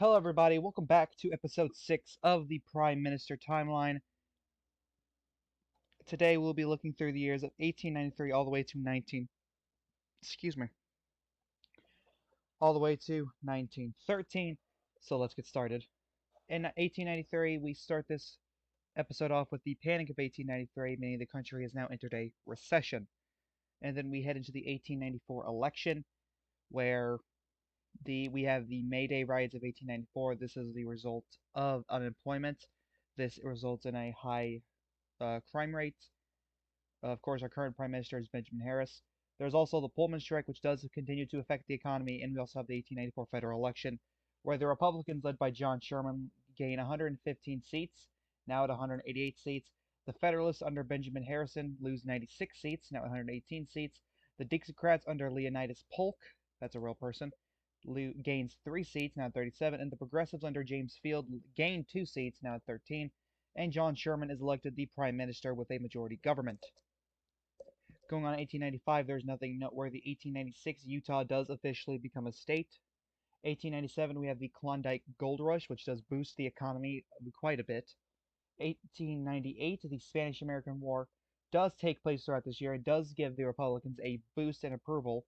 Hello, everybody. Welcome back to episode 6 of the Prime Minister Timeline. Today, we'll be looking through the years of 1893 all the way to 1913. So let's get started. In 1893, we start this episode off with the Panic of 1893, meaning the country has now entered a recession. And then we head into the 1894 election, where we have the May Day riots of 1894. This is the result of unemployment. This results in a high crime rate. Of course, our current Prime Minister is Benjamin Harris. There's also the Pullman strike, which does continue to affect the economy, and we also have the 1894 federal election, where the Republicans, led by John Sherman, gain 115 seats, now at 188 seats. The Federalists, under Benjamin Harrison, lose 96 seats, now at 118 seats. The Dixiecrats, under Leonidas Polk, that's a real person, gains 3 seats, now at 37, and the Progressives, under James Field, gain 2 seats, now at 13, and John Sherman is elected the Prime Minister with a majority government. Going on in 1895, there's nothing noteworthy. 1896, Utah does officially become a state. 1897, we have the Klondike Gold Rush, which does boost the economy quite a bit. 1898, the Spanish-American War does take place throughout this year. It does give the Republicans a boost in approval,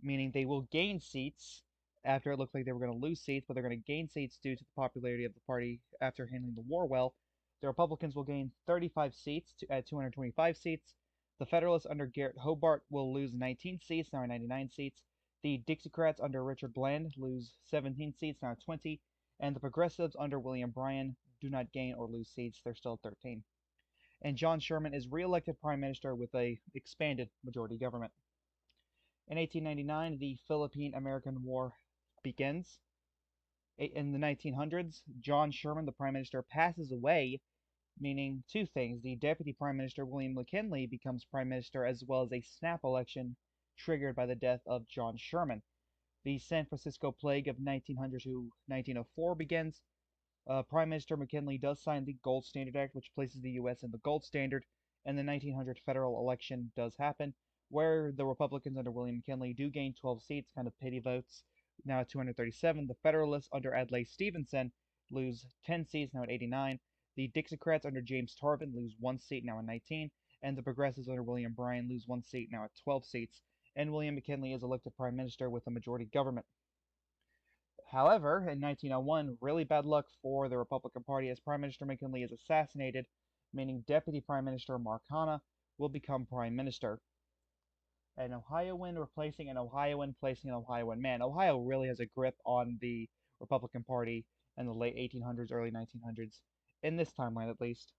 meaning they will gain seats after it looked like they were going to lose seats, but they're going to gain seats due to the popularity of the party after handling the war well. The Republicans will gain 35 seats at 225 seats. The Federalists under Garrett Hobart will lose 19 seats, now at 99 seats. The Dixiecrats under Richard Bland lose 17 seats, now at 20. And the Progressives under William Bryan do not gain or lose seats, they're still at 13. And John Sherman is re-elected Prime Minister with a expanded majority government. In 1899, the Philippine-American War begins. In the 1900s, John Sherman, the Prime Minister, passes away, meaning two things. The Deputy Prime Minister, William McKinley, becomes Prime Minister, as well as a snap election triggered by the death of John Sherman. The San Francisco Plague of 1900 to 1904 begins. Prime Minister McKinley does sign the Gold Standard Act, which places the U.S. in the gold standard, and the 1900 federal election does happen, where the Republicans under William McKinley do gain 12 seats, kind of pity votes, now at 237. The Federalists under Adlai Stevenson lose 10 seats, now at 89. The Dixiecrats under James Tarvin lose 1 seat, now at 19. And the Progressives under William Bryan lose 1 seat, now at 12 seats. And William McKinley is elected Prime Minister with a majority government. However, in 1901, really bad luck for the Republican Party as Prime Minister McKinley is assassinated, meaning Deputy Prime Minister Mark Hanna will become Prime Minister. An Ohioan replacing an Ohioan, placing an Ohioan. Man, Ohio really has a grip on the Republican Party in the late 1800s, early 1900s, in this timeline at least.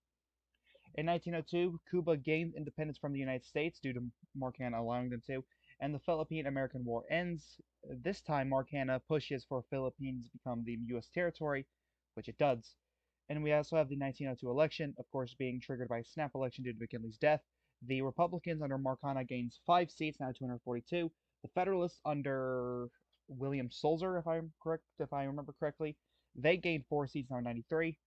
In 1902, Cuba gained independence from the United States due to Mark Hanna allowing them to, and the Philippine-American War ends. This time, Mark Hanna pushes for Philippines to become the U.S. territory, which it does. And we also have the 1902 election, of course, being triggered by a snap election due to McKinley's death. The Republicans under Mark Hanna gains 5 seats, now 242. The Federalists under William Sulzer, if I remember correctly, they gained 4 seats, now 93.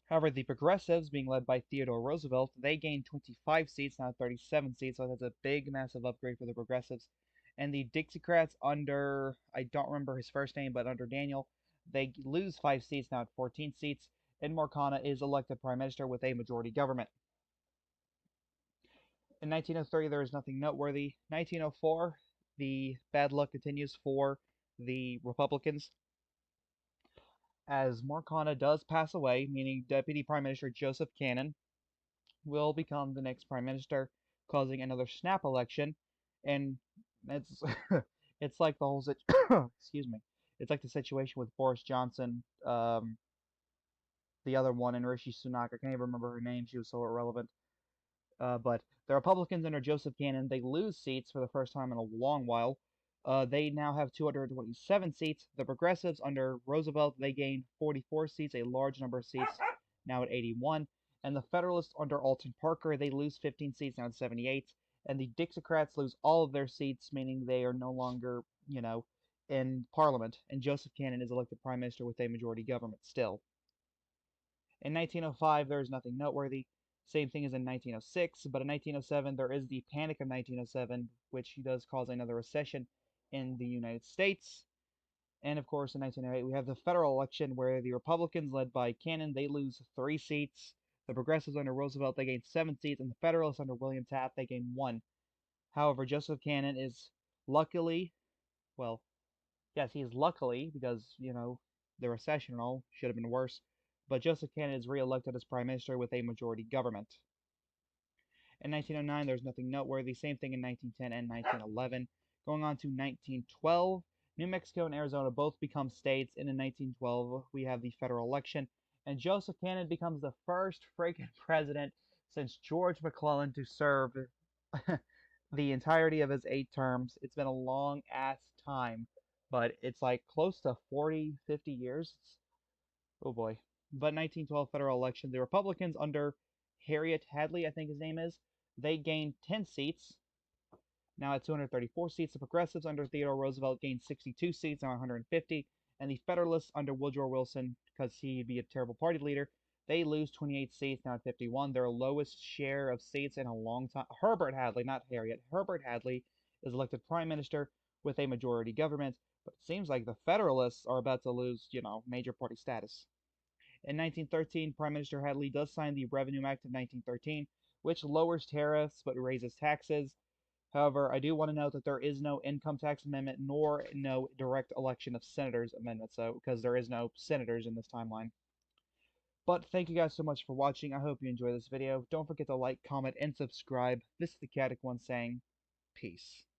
However, the Progressives, being led by Theodore Roosevelt, they gained 25 seats, now 37 seats, so that's a big, massive upgrade for the Progressives. And the Dixiecrats under, I don't remember his first name, but under Daniel, they lose 5 seats, now at 14 seats, and Mark Hanna is elected Prime Minister with a majority government. In 1903, there is nothing noteworthy. 1904, the bad luck continues for the Republicans, as Mark Hanna does pass away, meaning Deputy Prime Minister Joseph Cannon will become the next prime minister, causing another snap election. And it's it's like the whole excuse me. It's like the situation with Boris Johnson, the other one, and Rishi Sunak. I can't even remember her name. She was so irrelevant. But the Republicans under Joseph Cannon, they lose seats for the first time in a long while. They now have 227 seats. The Progressives under Roosevelt, they gained 44 seats, a large number of seats, now at 81. And the Federalists under Alton Parker, they lose 15 seats, now at 78. And the Dixiecrats lose all of their seats, meaning they are no longer, in Parliament. And Joseph Cannon is elected Prime Minister with a majority government still. In 1905, there is nothing noteworthy. Same thing as in 1906, but in 1907, there is the Panic of 1907, which does cause another recession in the United States. And of course, in 1908, we have the federal election where the Republicans, led by Cannon, they lose 3 seats. The Progressives under Roosevelt, they gain 7 seats, and the Federalists under William Taft, they gain one. However, Joseph Cannon is luckily, well, yes, he is luckily, because, the recession and all should have been worse, but Joseph Cannon is re-elected as Prime Minister with a majority government. In 1909, there's nothing noteworthy. Same thing in 1910 and 1911. Going on to 1912, New Mexico and Arizona both become states, and in 1912, we have the federal election, and Joseph Cannon becomes the first freaking president since George McClellan to serve the entirety of his 8 terms. It's been a long ass time, but it's like close to 40, 50 years. Oh boy. But 1912 federal election, the Republicans under Harriet Hadley, I think his name is, they gained 10 seats. Now at 234 seats, the Progressives under Theodore Roosevelt gained 62 seats, now 150, and the Federalists under Woodrow Wilson, because he'd be a terrible party leader, they lose 28 seats, now at 51, their lowest share of seats in a long time. Herbert Hadley, not Harriet, Herbert Hadley is elected prime minister with a majority government, but it seems like the Federalists are about to lose, major party status. In 1913, Prime Minister Hadley does sign the Revenue Act of 1913, which lowers tariffs but raises taxes. However, I do want to note that there is no income tax amendment nor no direct election of senators amendment, so because there is no senators in this timeline. But thank you guys so much for watching. I hope you enjoyed this video. Don't forget to like, comment, and subscribe. This is the Chaotic One saying peace.